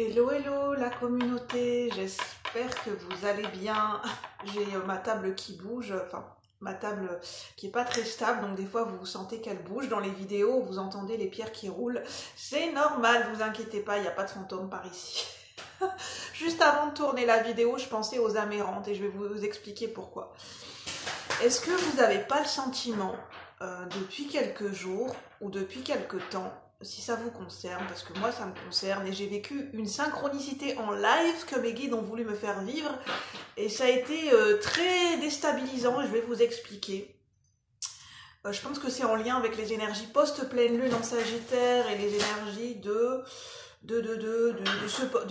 Hello, hello la communauté, j'espère que vous allez bien. J'ai ma table qui bouge, enfin ma table qui est pas très stable, donc des fois vous sentez qu'elle bouge dans les vidéos, vous entendez les pierres qui roulent. C'est normal, vous inquiétez pas, il n'y a pas de fantôme par ici. Juste avant de tourner la vidéo, je pensais aux amérantes et je vais vous expliquer pourquoi. Est-ce que vous n'avez pas le sentiment, depuis quelques jours ou depuis quelques temps, si ça vous concerne, parce que moi ça me concerne et j'ai vécu une synchronicité en live que mes guides ont voulu me faire vivre et ça a été très déstabilisant et je vais vous expliquer. Je pense que c'est en lien avec les énergies post-pleine lune en Sagittaire et les énergies de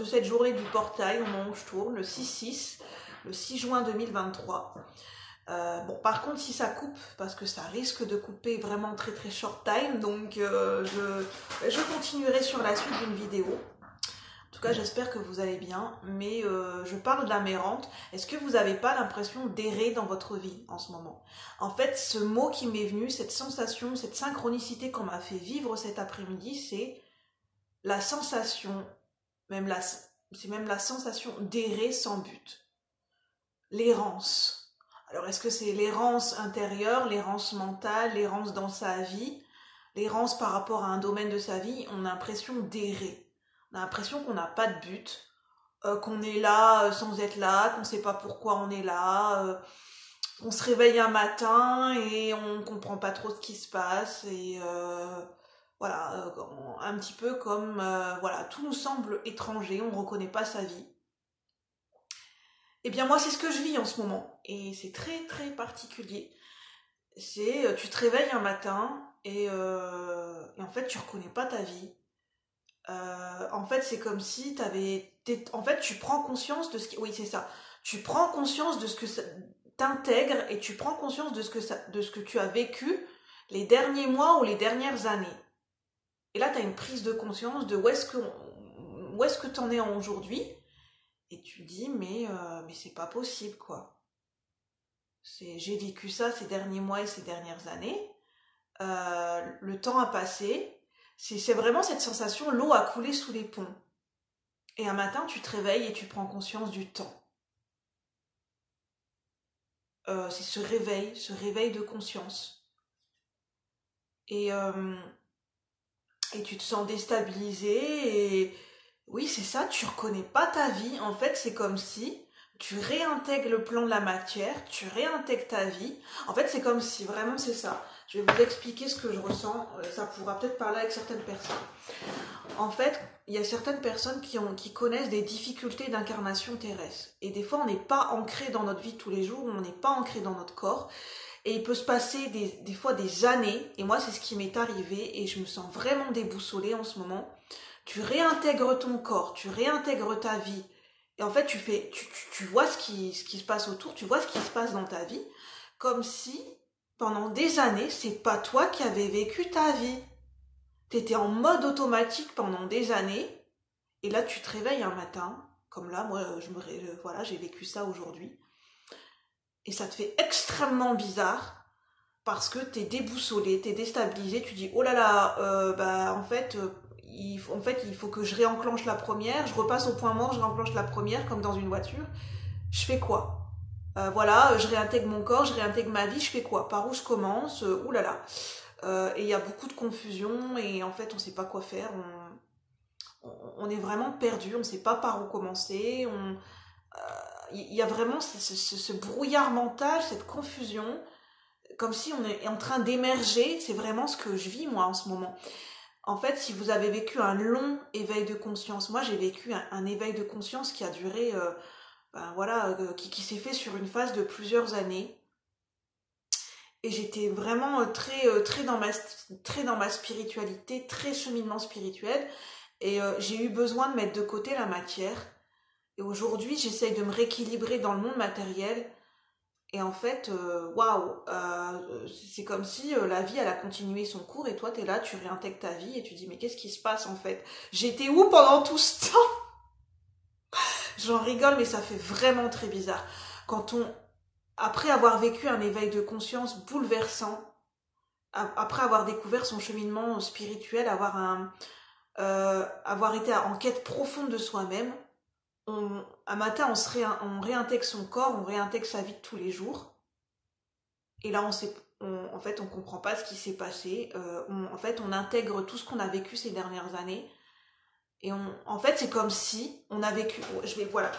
cette journée du portail au moment où je tourne, le 6-6, le 6 juin 2023. Bon, par contre, si ça coupe, parce que ça risque de couper vraiment très très short time, donc je continuerai sur la suite d'une vidéo. En tout cas, j'espère que vous allez bien, mais je parle d'amérante. Est-ce que vous n'avez pas l'impression d'errer dans votre vie en ce moment? En fait, ce mot qui m'est venu, cette sensation, cette synchronicité qu'on m'a fait vivre cet après-midi, c'est la sensation, c'est même la sensation d'errer sans but. L'errance. Alors, est-ce que c'est l'errance intérieure, l'errance mentale, l'errance dans sa vie, l'errance par rapport à un domaine de sa vie? On a l'impression d'errer. On a l'impression qu'on n'a pas de but, qu'on est là sans être là, qu'on ne sait pas pourquoi on est là. On se réveille un matin et on ne comprend pas trop ce qui se passe. Et voilà, un petit peu comme, voilà, tout nous semble étranger, on ne reconnaît pas sa vie. Eh bien moi c'est ce que je vis en ce moment et c'est très très particulier. C'est tu te réveilles un matin et en fait tu reconnais pas ta vie. En fait c'est comme si en fait tu prends conscience de ce qui... Oui c'est ça. Tu prends conscience de ce que ça t'intègre et tu prends conscience de ce que tu as vécu les derniers mois ou les dernières années. Et là tu as une prise de conscience de où est-ce que t'en es aujourd'hui. Et tu dis, mais c'est pas possible, quoi. J'ai vécu ça ces derniers mois et ces dernières années. Le temps a passé. C'est vraiment cette sensation, l'eau a coulé sous les ponts. Et un matin, tu te réveilles et tu prends conscience du temps. C'est ce réveil de conscience. Et tu te sens déstabilisé et... Oui, c'est ça, tu reconnais pas ta vie. En fait, c'est comme si tu réintègres le plan de la matière, tu réintègres ta vie. En fait, c'est comme si, vraiment, c'est ça. Je vais vous expliquer ce que je ressens. Ça pourra peut-être parler avec certaines personnes. En fait, il y a certaines personnes qui connaissent des difficultés d'incarnation terrestre. Et des fois, on n'est pas ancré dans notre vie tous les jours, on n'est pas ancré dans notre corps. Et il peut se passer des fois des années. Et moi, c'est ce qui m'est arrivé. Et je me sens vraiment déboussolée en ce moment. Tu réintègres ton corps, tu réintègres ta vie. Et en fait, tu vois ce qui se passe autour, tu vois ce qui se passe dans ta vie, comme si, pendant des années, c'est pas toi qui avais vécu ta vie. T'étais en mode automatique pendant des années, et là, tu te réveilles un matin, comme là, moi, voilà, j'ai vécu ça aujourd'hui. Et ça te fait extrêmement bizarre, parce que t'es déboussolé, t'es déstabilisé, tu dis, oh là là, en fait... il faut que je réenclenche la première, je repasse au point mort, je réenclenche la première, comme dans une voiture. Je fais quoi? Voilà, je réintègre mon corps, je réintègre ma vie, je fais quoi? Par où je commence? Oulala. Et il y a beaucoup de confusion, et en fait, on ne sait pas quoi faire. On est vraiment perdu, on ne sait pas par où commencer. Il y a vraiment ce brouillard mental, cette confusion, comme si on est en train d'émerger. C'est vraiment ce que je vis, moi, en ce moment. En fait, si vous avez vécu un long éveil de conscience, moi j'ai vécu un éveil de conscience qui a duré, qui s'est fait sur une phase de plusieurs années. Et j'étais vraiment très dans ma spiritualité, très cheminement spirituel. Et j'ai eu besoin de mettre de côté la matière. Et aujourd'hui, j'essaye de me rééquilibrer dans le monde matériel. Et en fait, waouh, c'est comme si la vie, elle a continué son cours et toi, t'es là, tu réintègres ta vie et tu dis, mais qu'est-ce qui se passe en fait? J'étais où pendant tout ce temps? J'en rigole, mais ça fait vraiment très bizarre. Après avoir vécu un éveil de conscience bouleversant, après avoir découvert son cheminement spirituel, avoir avoir été en quête profonde de soi-même, un matin on réintègre son corps, on réintègre sa vie de tous les jours, et là en fait on comprend pas ce qui s'est passé, en fait on intègre tout ce qu'on a vécu ces dernières années, et en fait c'est comme si on a vécu, voilà,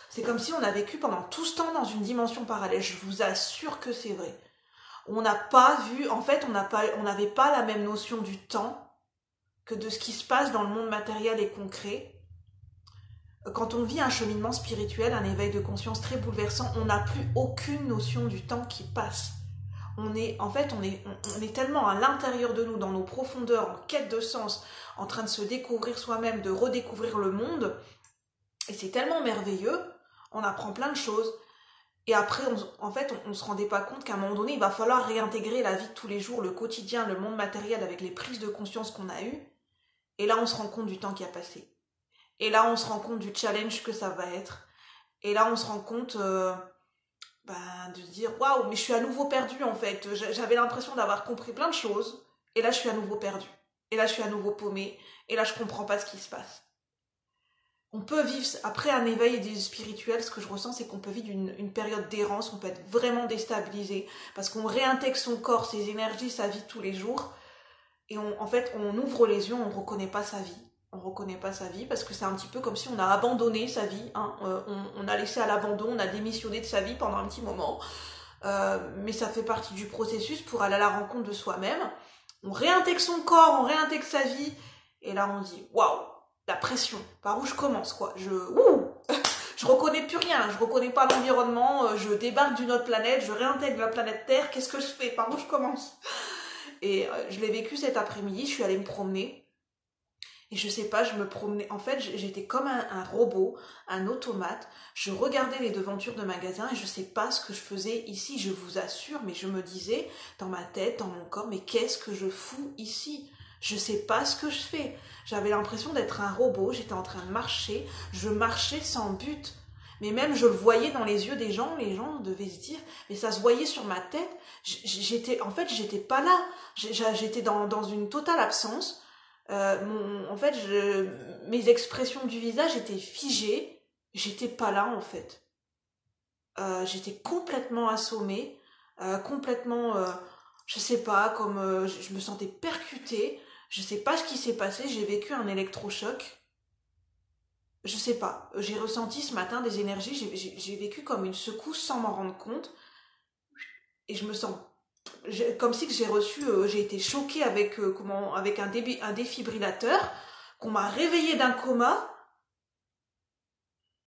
c'est comme si on a vécu pendant tout ce temps dans une dimension parallèle, je vous assure que c'est vrai. On n'a pas vu, en fait on n'avait pas la même notion du temps que de ce qui se passe dans le monde matériel et concret. Quand on vit un cheminement spirituel, un éveil de conscience très bouleversant, on n'a plus aucune notion du temps qui passe. On est tellement à l'intérieur de nous, dans nos profondeurs, en quête de sens, en train de se découvrir soi-même, de redécouvrir le monde, et c'est tellement merveilleux, on apprend plein de choses. Et après, on se rendait pas compte qu'à un moment donné, il va falloir réintégrer la vie de tous les jours, le quotidien, le monde matériel avec les prises de conscience qu'on a eues. Et là, on se rend compte du temps qui a passé. Et là, on se rend compte du challenge que ça va être. Et là, on se rend compte de se dire, waouh, mais je suis à nouveau perdue en fait. J'avais l'impression d'avoir compris plein de choses. Et là, je suis à nouveau perdue. Et là, je suis à nouveau paumée. Et là, je comprends pas ce qui se passe. On peut vivre, après un éveil spirituel, ce que je ressens, c'est qu'on peut vivre une période d'errance, on peut être vraiment déstabilisé, parce qu'on réintègre son corps, ses énergies, sa vie de tous les jours, et en fait, on ouvre les yeux, on ne reconnaît pas sa vie. On ne reconnaît pas sa vie, parce que c'est un petit peu comme si on a abandonné sa vie, hein. On a laissé à l'abandon, on a démissionné de sa vie pendant un petit moment, mais ça fait partie du processus pour aller à la rencontre de soi-même. On réintègre son corps, on réintègre sa vie, et là on dit, waouh, la pression, par où je commence, quoi. Je reconnais plus rien, je reconnais pas l'environnement, je débarque d'une autre planète, je réintègre la planète Terre, qu'est-ce que je fais, par où je commence? Et je l'ai vécu cet après-midi, je suis allée me promener, et je sais pas, je me promenais, en fait j'étais comme un robot, un automate, je regardais les devantures de magasins, et je sais pas ce que je faisais ici, je vous assure, mais je me disais, dans ma tête, dans mon corps, mais qu'est-ce que je fous ici? Je sais pas ce que je fais. J'avais l'impression d'être un robot, j'étais en train de marcher, je marchais sans but. Mais même je le voyais dans les yeux des gens, les gens devaient se dire, mais ça se voyait sur ma tête, j'étais pas là, j'étais dans une totale absence. Mes expressions du visage étaient figées, j'étais pas là en fait. J'étais complètement assommée, complètement, je sais pas, comme je me sentais percutée. Je sais pas ce qui s'est passé, j'ai vécu un électrochoc. Je sais pas, j'ai ressenti ce matin des énergies, j'ai vécu comme une secousse sans m'en rendre compte. Et je me sens comme si que j'ai été choquée avec un défibrillateur, qu'on m'a réveillée d'un coma,